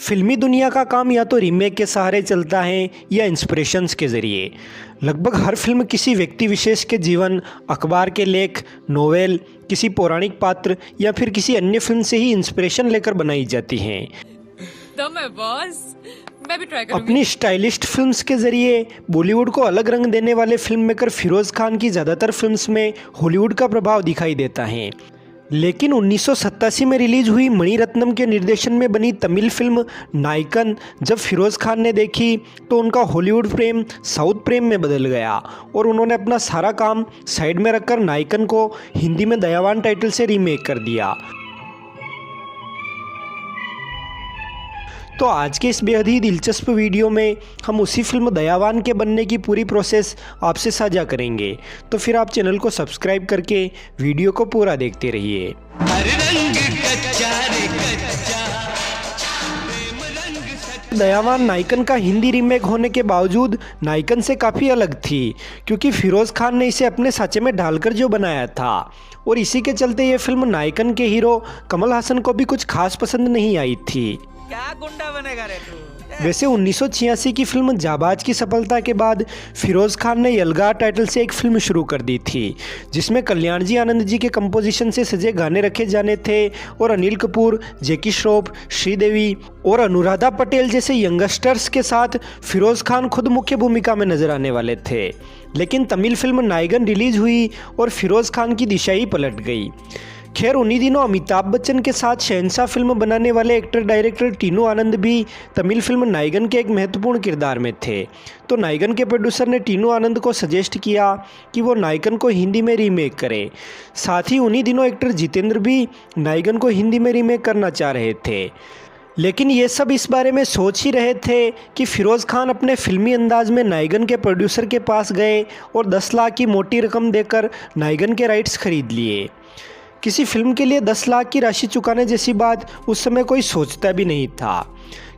फिल्मी दुनिया का काम या तो रीमेक के सहारे चलता है या इंस्पिरेशंस के ज़रिए। लगभग हर फिल्म किसी व्यक्ति विशेष के जीवन, अखबार के लेख, नोवेल, किसी पौराणिक पात्र या फिर किसी अन्य फिल्म से ही इंस्पिरेशन लेकर बनाई जाती हैं। तो मैं बॉस, मैं भी ट्राई करूंगी। अपनी स्टाइलिस्ट फिल्म्स के ज़रिए बॉलीवुड को अलग रंग देने वाले फिल्म मेकर फिरोज़ खान की ज़्यादातर फिल्म्स में हॉलीवुड का प्रभाव दिखाई देता है। लेकिन 1987 में रिलीज हुई मणिरत्नम के निर्देशन में बनी तमिल फिल्म नायकन जब फिरोज़ खान ने देखी तो उनका हॉलीवुड प्रेम साउथ प्रेम में बदल गया और उन्होंने अपना सारा काम साइड में रखकर नायकन को हिंदी में दयावान टाइटल से रीमेक कर दिया। तो आज के इस बेहद ही दिलचस्प वीडियो में हम उसी फिल्म दयावान के बनने की पूरी प्रोसेस आपसे साझा करेंगे, तो फिर आप चैनल को सब्सक्राइब करके वीडियो को पूरा देखते रहिए। दयावान नायकन का हिंदी रीमेक होने के बावजूद नायकन से काफ़ी अलग थी, क्योंकि फिरोज़ खान ने इसे अपने साँचे में ढालकर जो बनाया था, और इसी के चलते ये फिल्म नायकन के हीरो कमल हासन को भी कुछ खास पसंद नहीं आई थी। क्या गुंडा बनेगा रे तू? वैसे 1986 की फिल्म जाबाज की सफलता के बाद फिरोज़ खान ने यलगार टाइटल से एक फिल्म शुरू कर दी थी, जिसमें कल्याण जी आनंद जी के कंपोजिशन से सजे गाने रखे जाने थे और अनिल कपूर, जैकी श्रॉफ, श्रीदेवी और अनुराधा पटेल जैसे यंगस्टर्स के साथ फिरोज़ खान खुद मुख्य भूमिका में नजर आने वाले थे। लेकिन तमिल फिल्म नायगन रिलीज हुई और फिरोज़ खान की दिशा ही पलट गई। खैर, उन्हीं दिनों अमिताभ बच्चन के साथ शहंशाह फिल्म बनाने वाले एक्टर डायरेक्टर टीनू आनंद भी तमिल फिल्म नायगन के एक महत्वपूर्ण किरदार में थे। तो नायगन के प्रोड्यूसर ने टीनू आनंद को सजेस्ट किया कि वो नायगन को हिंदी में रीमेक करे। साथ ही उन्हीं दिनों एक्टर जितेंद्र भी नायगन को हिंदी में रीमेक करना चाह रहे थे। लेकिन ये सब इस बारे में सोच ही रहे थे कि फिरोज़ खान अपने फिल्मी अंदाज में नायगन के प्रोड्यूसर के पास गए और 10 लाख की मोटी रकम देकर नायगन के राइट्स खरीद लिए। किसी फिल्म के लिए 10 लाख की राशि चुकाने जैसी बात उस समय कोई सोचता भी नहीं था।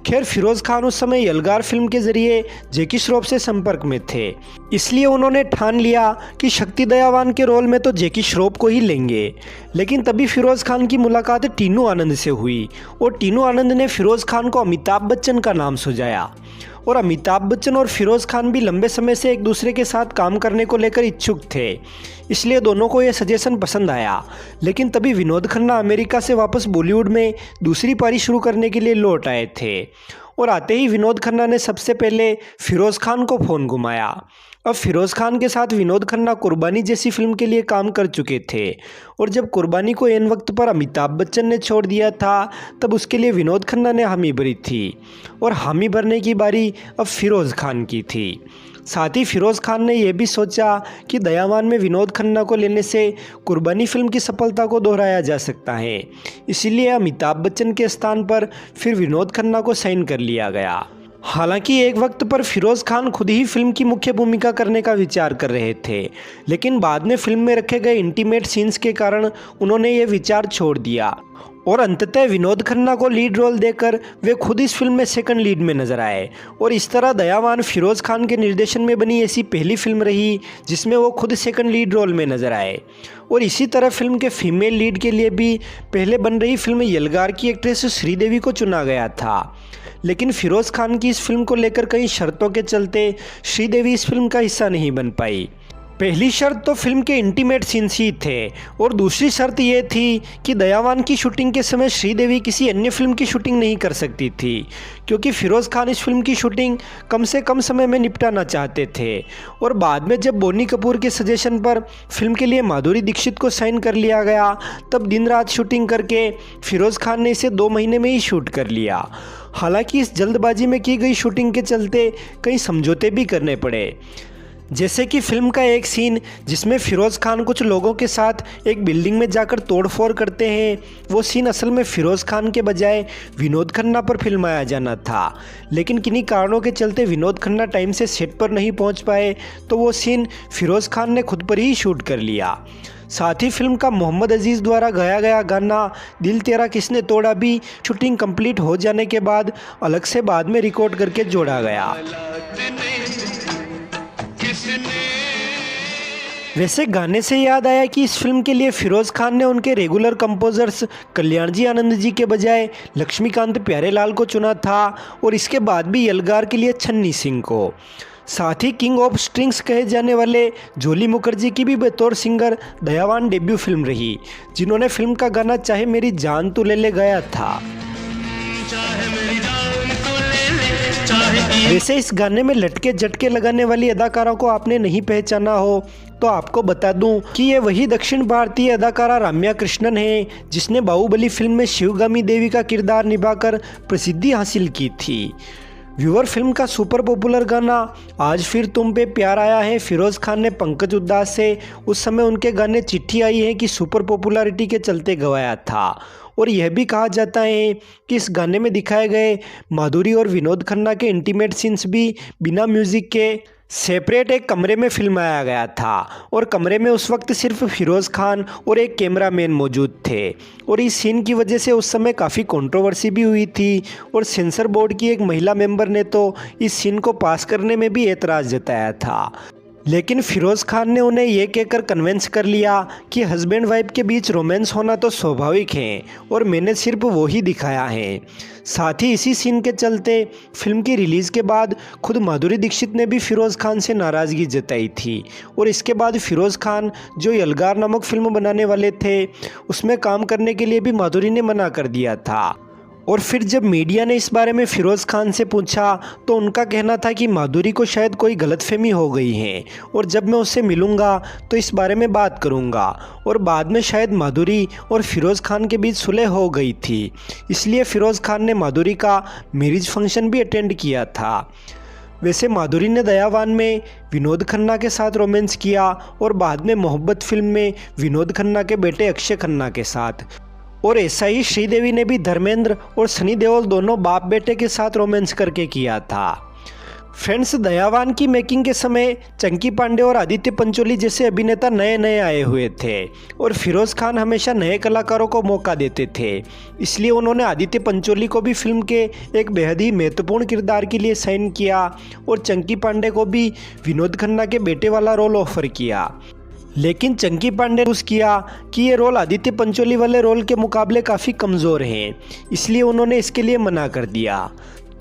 खैर, फिरोज़ खान उस समय यलगार फिल्म के ज़रिए जैकी श्रॉफ से संपर्क में थे, इसलिए उन्होंने ठान लिया कि शक्ति दयावान के रोल में तो जैकी श्रॉफ को ही लेंगे। लेकिन तभी फिरोज़ खान की मुलाकात टीनू आनंद से हुई और टीनू आनंद ने फिरोज़ खान को अमिताभ बच्चन का नाम सुझाया। और अमिताभ बच्चन और फिरोज़ खान भी लंबे समय से एक दूसरे के साथ काम करने को लेकर इच्छुक थे, इसलिए दोनों को यह सजेशन पसंद आया। लेकिन तभी विनोद खन्ना अमेरिका से वापस बॉलीवुड में दूसरी पारी शुरू करने के लिए लौट आए थे, और आते ही विनोद खन्ना ने सबसे पहले फिरोज़ खान को फ़ोन घुमाया। अब फिरोज़ खान के साथ विनोद खन्ना कुर्बानी जैसी फिल्म के लिए काम कर चुके थे, और जब कुर्बानी को एन वक्त पर अमिताभ बच्चन ने छोड़ दिया था, तब उसके लिए विनोद खन्ना ने हामी भरी थी, और हामी भरने की बारी अब फिरोज़ खान की थी। साथ ही फिरोज़ खान ने यह भी सोचा कि दयावान में विनोद खन्ना को लेने से कुर्बानी फिल्म की सफलता को दोहराया जा सकता है, इसीलिए अमिताभ बच्चन के स्थान पर फिर विनोद खन्ना को साइन कर लिया गया। हालांकि एक वक्त पर फिरोज़ खान खुद ही फिल्म की मुख्य भूमिका करने का विचार कर रहे थे, लेकिन बाद में फिल्म में रखे गए इंटीमेट सीन्स के कारण उन्होंने ये विचार छोड़ दिया, और अंततः विनोद खन्ना को लीड रोल देकर वे खुद इस फिल्म में सेकंड लीड में नजर आए। और इस तरह दयावान फिरोज़ खान के निर्देशन में बनी ऐसी पहली फिल्म रही जिसमें वो खुद सेकंड लीड रोल में नजर आए। और इसी तरह फिल्म के फीमेल लीड के लिए भी पहले बन रही फिल्म यलगार की एक्ट्रेस श्रीदेवी को चुना गया था। लेकिन फिरोज़ खान की इस फिल्म को लेकर कई शर्तों के चलते श्रीदेवी इस फिल्म का हिस्सा नहीं बन पाई। पहली शर्त तो फिल्म के इंटीमेट सीन्स ही थे, और दूसरी शर्त ये थी कि दयावान की शूटिंग के समय श्रीदेवी किसी अन्य फिल्म की शूटिंग नहीं कर सकती थी, क्योंकि फिरोज़ खान इस फिल्म की शूटिंग कम से कम समय में निपटाना चाहते थे। और बाद में जब बोनी कपूर के सजेशन पर फिल्म के लिए माधुरी दीक्षित को साइन कर लिया गया, तब दिन रात शूटिंग करके फिरोज़ खान ने इसे 2 महीने में ही शूट कर लिया। हालांकि इस जल्दबाजी में की गई शूटिंग के चलते कई समझौते भी करने पड़े, जैसे कि फिल्म का एक सीन जिसमें फिरोज़ खान कुछ लोगों के साथ एक बिल्डिंग में जाकर तोड़फोड़ करते हैं, वो सीन असल में फिरोज़ खान के बजाय विनोद खन्ना पर फिल्माया जाना था। लेकिन किन्हीं कारणों के चलते विनोद खन्ना टाइम से सेट पर नहीं पहुंच पाए, तो वो सीन फिरोज़ खान ने खुद पर ही शूट कर लिया। साथ ही फिल्म का मोहम्मद अजीज़ द्वारा गाया गया गाना दिल तेरा किसने तोड़ा भी शूटिंग कंप्लीट हो जाने के बाद अलग से बाद में रिकॉर्ड करके जोड़ा गया। वैसे गाने से याद आया कि इस फिल्म के लिए फिरोज़ खान ने उनके रेगुलर कंपोजर्स कल्याण जी आनंद जी के बजाय लक्ष्मीकांत प्यारेलाल को चुना था और इसके बाद भी यलगार के लिए छन्नी सिंह को। साथ ही किंग ऑफ स्ट्रिंग्स कहे जाने वाले जोली मुखर्जी की भी बतौर सिंगर दयावान डेब्यू फिल्म रही, जिन्होंने फिल्म का गाना चाहे मेरी जान तू ले ले गाया था। वैसे इस गाने में लटके झटके लगाने वाली अदाकारा को आपने नहीं पहचाना हो तो आपको बता दूं कि ये वही दक्षिण भारतीय अदाकारा रम्या कृष्णन है जिसने बाहुबली फिल्म में शिवगामी देवी का किरदार निभाकर प्रसिद्धि हासिल की थी। व्यूअर फिल्म का सुपर पॉपुलर गाना आज फिर तुम पे प्यार आया है फिरोज़ खान ने पंकज उद्धास से उस समय उनके गाने चिट्ठी आई है कि सुपर पॉपुलैरिटी के चलते गवाया था। और यह भी कहा जाता है कि इस गाने में दिखाए गए माधुरी और विनोद खन्ना के इंटीमेट सीन्स भी बिना म्यूज़िक के सेपरेट एक कमरे में फिल्माया गया था और कमरे में उस वक्त सिर्फ फिरोज़ खान और एक कैमरामैन मौजूद थे। और इस सीन की वजह से उस समय काफ़ी कंट्रोवर्सी भी हुई थी और सेंसर बोर्ड की एक महिला मेंबर ने तो इस सीन को पास करने में भी एतराज़ जताया था, लेकिन फिरोज़ खान ने उन्हें यह कहकर कन्विंस कर लिया कि हस्बैंड वाइफ के बीच रोमांस होना तो स्वाभाविक है और मैंने सिर्फ वो ही दिखाया है। साथ ही इसी सीन के चलते फिल्म की रिलीज़ के बाद खुद माधुरी दीक्षित ने भी फिरोज़ खान से नाराज़गी जताई थी और इसके बाद फिरोज़ खान जो यलगार नामक फिल्म बनाने वाले थे उसमें काम करने के लिए भी माधुरी ने मना कर दिया था। और फिर जब मीडिया ने इस बारे में फिरोज़ खान से पूछा तो उनका कहना था कि माधुरी को शायद कोई गलतफहमी हो गई है और जब मैं उससे मिलूंगा तो इस बारे में बात करूंगा। और बाद में शायद माधुरी और फिरोज़ खान के बीच सुलह हो गई थी, इसलिए फिरोज़ खान ने माधुरी का मैरिज फंक्शन भी अटेंड किया था। वैसे माधुरी ने दयावान में विनोद खन्ना के साथ रोमांस किया और बाद में मोहब्बत फिल्म में विनोद खन्ना के बेटे अक्षय खन्ना के साथ। और ऐसा ही श्रीदेवी ने भी धर्मेंद्र और सनी देओल दोनों बाप बेटे के साथ रोमांस करके किया था। फ्रेंड्स, दयावान की मेकिंग के समय चंकी पांडे और आदित्य पंचोली जैसे अभिनेता नए नए आए हुए थे और फिरोज़ खान हमेशा नए कलाकारों को मौका देते थे, इसलिए उन्होंने आदित्य पंचोली को भी फिल्म के एक बेहद ही महत्वपूर्ण किरदार के लिए साइन किया और चंकी पांडे को भी विनोद खन्ना के बेटे वाला रोल ऑफर किया। लेकिन चंकी पांडे ने किया कि ये रोल आदित्य पंचोली वाले रोल के मुकाबले काफ़ी कमज़ोर हैं, इसलिए उन्होंने इसके लिए मना कर दिया।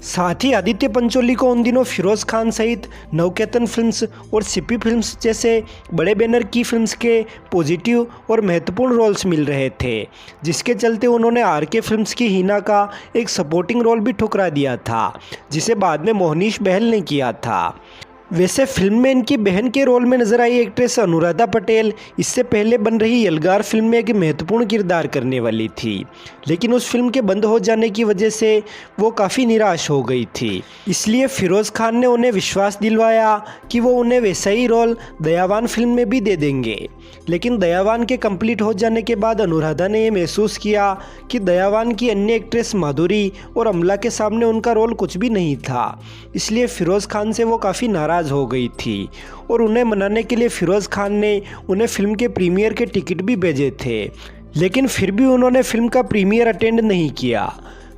साथ ही आदित्य पंचोली को उन दिनों फिरोज़ खान सहित नवकेतन फिल्म्स और सिप्पी फिल्म्स जैसे बड़े बैनर की फिल्म्स के पॉजिटिव और महत्वपूर्ण रोल्स मिल रहे थे, जिसके चलते उन्होंने आरके फिल्म्स की हीना का एक सपोर्टिंग रोल भी ठुकरा दिया था, जिसे बाद में मोहनीश बहल ने किया था। वैसे फिल्म में इनकी बहन के रोल में नजर आई एक्ट्रेस अनुराधा पटेल इससे पहले बन रही यलगार फिल्म में एक महत्वपूर्ण किरदार करने वाली थी, लेकिन उस फिल्म के बंद हो जाने की वजह से वो काफ़ी निराश हो गई थी। इसलिए फिरोज़ खान ने उन्हें विश्वास दिलवाया कि वो उन्हें वैसा ही रोल दयावान फिल्म में भी दे देंगे। लेकिन दयावान के कंप्लीट हो जाने के बाद अनुराधा ने यह महसूस किया कि दयावान की अन्य एक्ट्रेस माधुरी और अमला के सामने उनका रोल कुछ भी नहीं था, इसलिए फिरोज़ खान से वो काफ़ी नाराज़ हो गई थी और उन्हें मनाने के लिए फिरोज़ खान ने उन्हें फिल्म के प्रीमियर के टिकट भी भेजे थे, लेकिन फिर भी उन्होंने फिल्म का प्रीमियर अटेंड नहीं किया।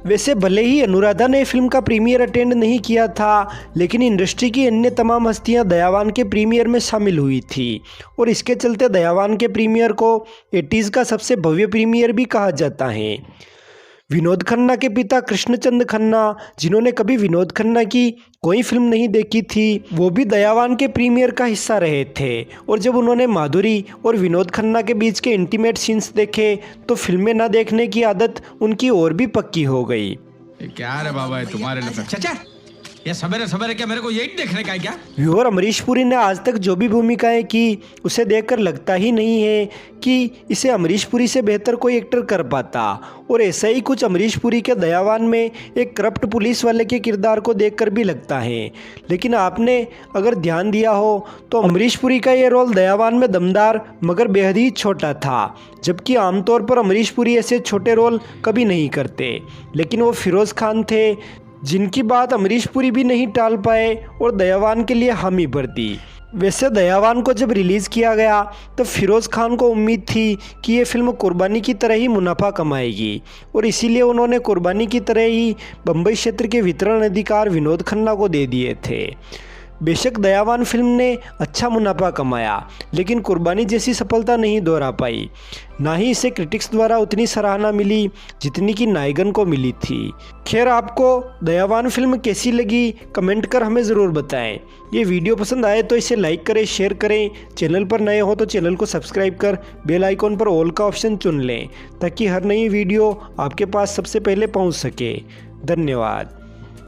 वैसे भले ही अनुराधा ने फिल्म का प्रीमियर अटेंड नहीं किया था, लेकिन इंडस्ट्री की अन्य तमाम हस्तियां दयावान के प्रीमियर में शामिल हुई थी और इसके चलते दयावान के प्रीमियर को 80s का सबसे भव्य प्रीमियर भी कहा जाता है। विनोद खन्ना के पिता कृष्णचंद खन्ना, जिन्होंने कभी विनोद खन्ना की कोई फिल्म नहीं देखी थी, वो भी दयावान के प्रीमियर का हिस्सा रहे थे और जब उन्होंने माधुरी और विनोद खन्ना के बीच के इंटीमेट सीन्स देखे तो फिल्में ना देखने की आदत उनकी और भी पक्की हो गई। क्या रे बाबा है तुम्हारे लिए चाचा, ये सवेरे सवेरे क्या मेरे को यही देखने का है क्या? व्यूअर, अमरीश पुरी ने आज तक जो भी भूमिकाएं की उसे देखकर लगता ही नहीं है कि इसे अमरीश पुरी से बेहतर कोई एक्टर कर पाता, और ऐसा ही कुछ अमरीश पुरी के दयावान में एक करप्ट पुलिस वाले के किरदार को देखकर भी लगता है। लेकिन आपने अगर ध्यान दिया हो तो अमरीश पुरी का ये रोल दयावान में दमदार मगर बेहद ही छोटा था, जबकि आमतौर पर अमरीश पुरी ऐसे छोटे रोल कभी नहीं करते। लेकिन वो फिरोज़ खान थे जिनकी बात अमरीश पुरी भी नहीं टाल पाए और दयावान के लिए हामी भर दी। वैसे दयावान को जब रिलीज़ किया गया तो फिरोज़ खान को उम्मीद थी कि ये फिल्म कुर्बानी की तरह ही मुनाफा कमाएगी और इसीलिए उन्होंने कुर्बानी की तरह ही बम्बई क्षेत्र के वितरण अधिकार विनोद खन्ना को दे दिए थे। बेशक दयावान फिल्म ने अच्छा मुनाफा कमाया, लेकिन कुर्बानी जैसी सफलता नहीं दोहरा पाई। ना ही इसे क्रिटिक्स द्वारा उतनी सराहना मिली जितनी कि नायगन को मिली थी। खैर, आपको दयावान फिल्म कैसी लगी कमेंट कर हमें ज़रूर बताएं। ये वीडियो पसंद आए तो इसे लाइक करें, शेयर करें। चैनल पर नए हो तो चैनल को सब्सक्राइब कर बेल आइकॉन पर ऑल का ऑप्शन चुन लें ताकि हर नई वीडियो आपके पास सबसे पहले पहुंच सके। धन्यवाद।